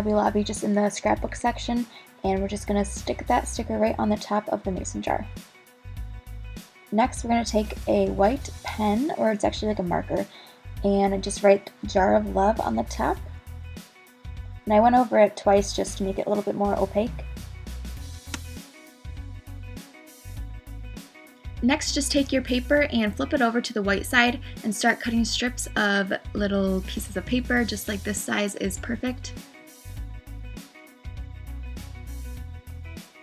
Hobby Lobby just in the scrapbook section, and we're just going to stick that sticker right on the top of the mason jar. Next, we're going to take a white pen, or it's actually like a marker, and just write Jar of Love on the top. And I went over it twice just to make it a little bit more opaque. Next, just take your paper and flip it over to the white side and start cutting strips of little pieces of paper, just like this size is perfect.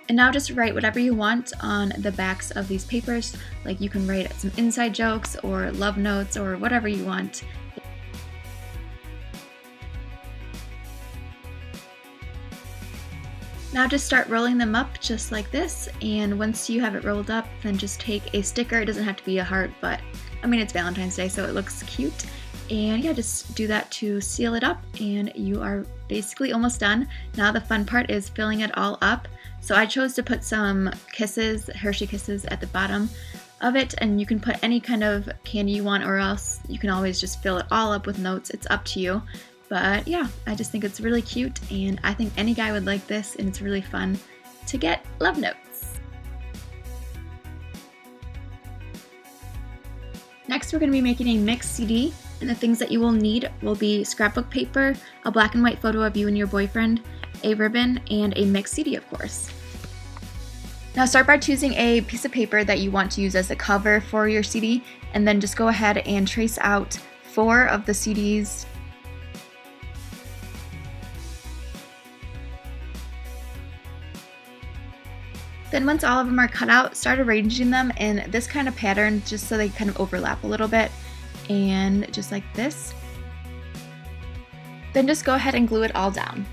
And now just write whatever you want on the backs of these papers, like you can write some inside jokes or love notes or whatever you want. Now just start rolling them up just like this, and once you have it rolled up, then just take a sticker. It doesn't have to be a heart, but I mean it's Valentine's Day, so it looks cute. And yeah, just do that to seal it up, and you are basically almost done. Now the fun part is filling it all up. So I chose to put some kisses, Hershey Kisses, at the bottom of it, and you can put any kind of candy you want, or else you can always just fill it all up with notes. It's up to you. But yeah, I just think it's really cute, and I think any guy would like this, and it's really fun to get love notes. Next, we're going to be making a mixed CD, and the things that you will need will be scrapbook paper, a black and white photo of you and your boyfriend, a ribbon, and a mixed CD, of course. Now start by choosing a piece of paper that you want to use as a cover for your CD, and then just go ahead and trace out 4 of the CDs. Then once all of them are cut out, start arranging them in this kind of pattern just so they kind of overlap a little bit, and just like this. Then just go ahead and glue it all down.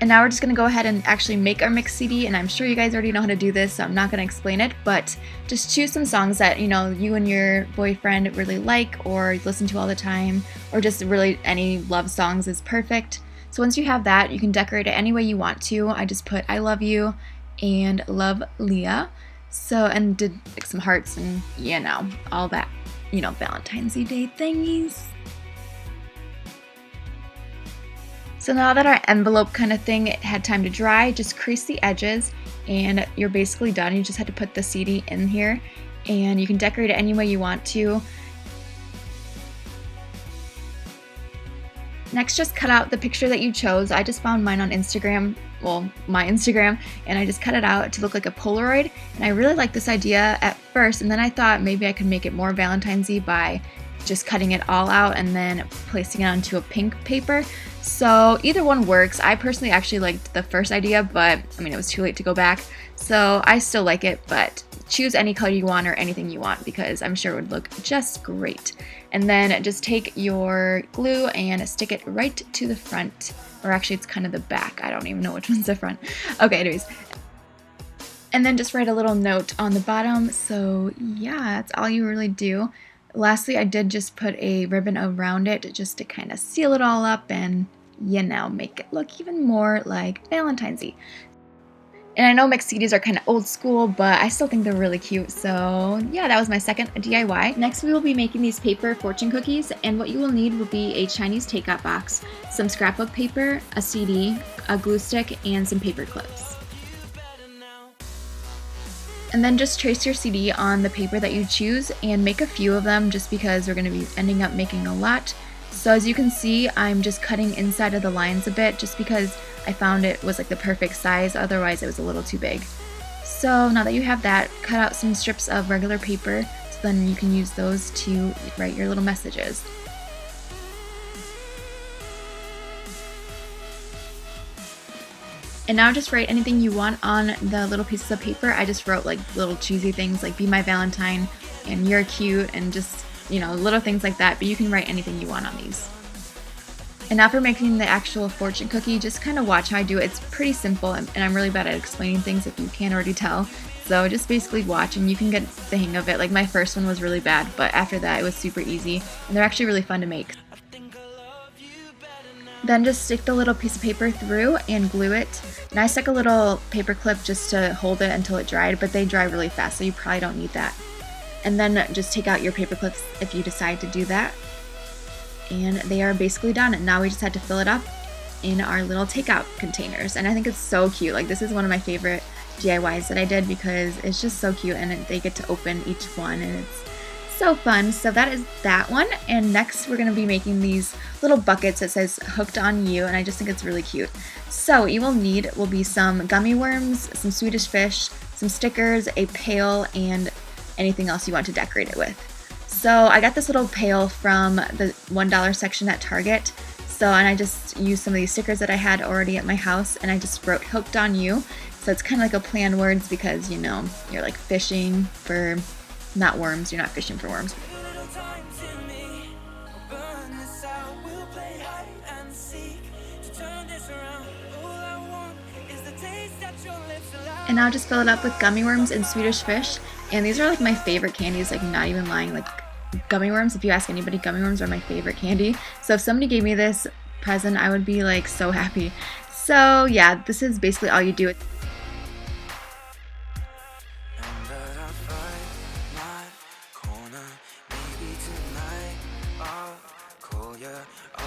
And now we're just going to go ahead and actually make our mix CD, and I'm sure you guys already know how to do this, so I'm not going to explain it, but just choose some songs that you and your boyfriend really like or listen to all the time, or just really any love songs is perfect. So once you have that, you can decorate it any way you want to. I just put I love you and love Leah. So, and did like some hearts and all that, Valentine's Day thingies. So now that our envelope kind of thing had time to dry, just crease the edges and you're basically done. You just had to put the CD in here, and you can decorate it any way you want to. Next, just cut out the picture that you chose. I just found mine on Instagram, well, my Instagram, and I just cut it out to look like a Polaroid. And I really liked this idea at first, and then I thought maybe I could make it more Valentine's-y by just cutting it all out and then placing it onto a pink paper. So either one works. I personally actually liked the first idea, but I mean, it was too late to go back. So I still like it, but choose any color you want or anything you want, because I'm sure it would look just great. And then just take your glue and stick it right to the front, or actually it's kind of the back. I don't even know which one's the front. Okay, anyways. And then just write a little note on the bottom. So yeah, that's all you really do. Lastly, I did just put a ribbon around it just to kind of seal it all up and, make it look even more like Valentine's-y. And I know mixed CDs are kind of old school, but I still think they're really cute. So yeah, that was my second DIY. Next, we will be making these paper fortune cookies, and what you will need will be a Chinese takeout box, some scrapbook paper, a CD, a glue stick, and some paper clips. And then just trace your CD on the paper that you choose and make a few of them, just because we're going to be ending up making a lot. So as you can see, I'm just cutting inside of the lines a bit just because I found it was like the perfect size, otherwise it was a little too big. So now that you have that, cut out some strips of regular paper so then you can use those to write your little messages. And now just write anything you want on the little pieces of paper. I just wrote like little cheesy things like be my Valentine and you're cute and just, little things like that, but you can write anything you want on these. And now for making the actual fortune cookie, just kind of watch how I do it. It's pretty simple, and I'm really bad at explaining things if you can't already tell. So just basically watch and you can get the hang of it. Like my first one was really bad, but after that it was super easy, and they're actually really fun to make. Then just stick the little piece of paper through and glue it. And I stuck a little paper clip just to hold it until it dried, but they dry really fast, so you probably don't need that. And then just take out your paper clips if you decide to do that. And they are basically done. And now we just had to fill it up in our little takeout containers. And I think it's so cute. Like, this is one of my favorite DIYs that I did because it's just so cute, and they get to open each one, and it's so fun. So that is that one. And next we're going to be making these little buckets that says hooked on you, and I just think it's really cute. So what you will need will be some gummy worms, some Swedish fish, some stickers, a pail, and anything else you want to decorate it with. So I got this little pail from the $1 section at Target. And I just used some of these stickers that I had already at my house, and I just wrote hooked on you. So it's kind of like a play on words because, you know, you're like fishing for, not worms, you're not fishing for worms. And now just fill it up with gummy worms and Swedish fish. And these are like my favorite candies, like not even lying. Like, gummy worms, if you ask anybody, gummy worms are my favorite candy. So if somebody gave me this present, I would be like so happy. So yeah, this is basically all you do.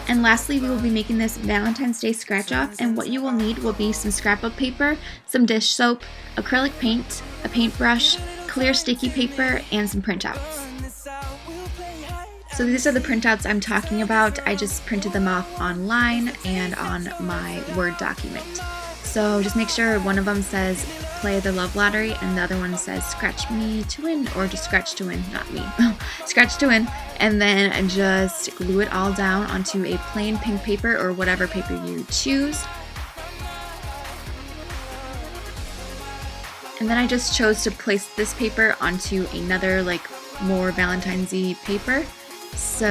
And lastly, we will be making this Valentine's Day scratch off, and what you will need will be some scrapbook paper, some dish soap, acrylic paint, a paintbrush, clear sticky paper, and some printouts. So these are the printouts I'm talking about. I just printed them off online and on my Word document. So just make sure one of them says play the love lottery and the other one says scratch me to win, or just scratch to win, not me. Scratch to win. And then just glue it all down onto a plain pink paper or whatever paper you choose. And then I just chose to place this paper onto another like more Valentine's-y paper. So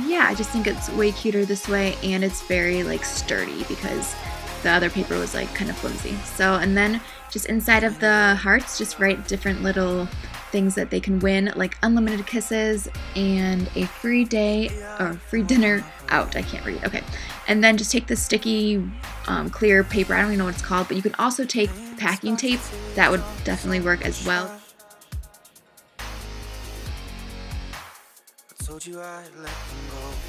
yeah, I just think it's way cuter this way, and it's very like sturdy because the other paper was like kind of flimsy. So, and then just inside of the hearts, just write different little things that they can win, like unlimited kisses and a free day or free dinner out. I can't read. Okay. And then just take the sticky clear paper. I don't even know what it's called, but you can also take packing tape. That would definitely work as well.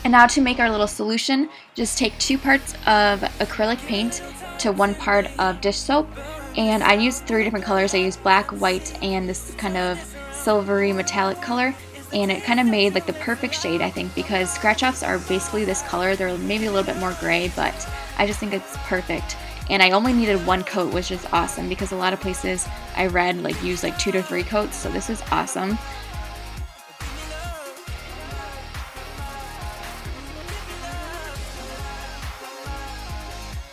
And now to make our little solution, just take 2 parts of acrylic paint to 1 part of dish soap. And I used 3 different colors. I used black, white, and this kind of silvery metallic color. And it kind of made like the perfect shade, I think, because scratch-offs are basically this color. They're maybe a little bit more gray, but I just think it's perfect. And I only needed 1 coat, which is awesome because a lot of places I read like use like 2 to 3 coats. So this is awesome.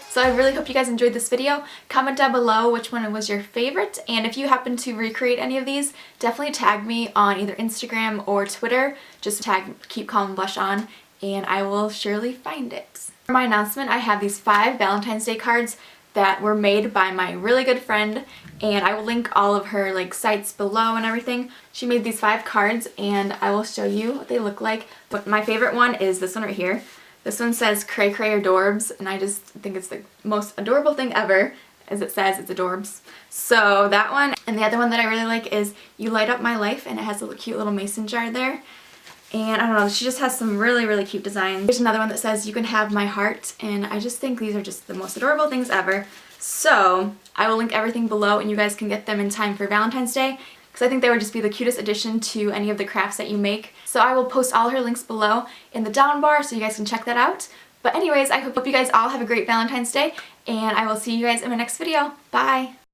So I really hope you guys enjoyed this video. Comment down below which one was your favorite, and if you happen to recreate any of these, definitely tag me on either Instagram or Twitter. Just tag keepcalmandblushon, and I will surely find it. For my announcement, I have these 5 Valentine's Day cards that were made by my really good friend, and I will link all of her like sites below and everything. She made these 5 cards, and I will show you what they look like. But my favorite one is this one right here. This one says cray cray adorbs, and I just think it's the most adorable thing ever. As it says, it's adorbs. So that one, and the other one that I really like is You Light Up My Life, and it has a cute little mason jar there. And I don't know, she just has some really, really cute designs. There's another one that says You Can Have My Heart, and I just think these are just the most adorable things ever. So I will link everything below, and you guys can get them in time for Valentine's Day, because I think they would just be the cutest addition to any of the crafts that you make. So I will post all her links below in the down bar so you guys can check that out. But anyways, I hope you guys all have a great Valentine's Day, and I will see you guys in my next video. Bye!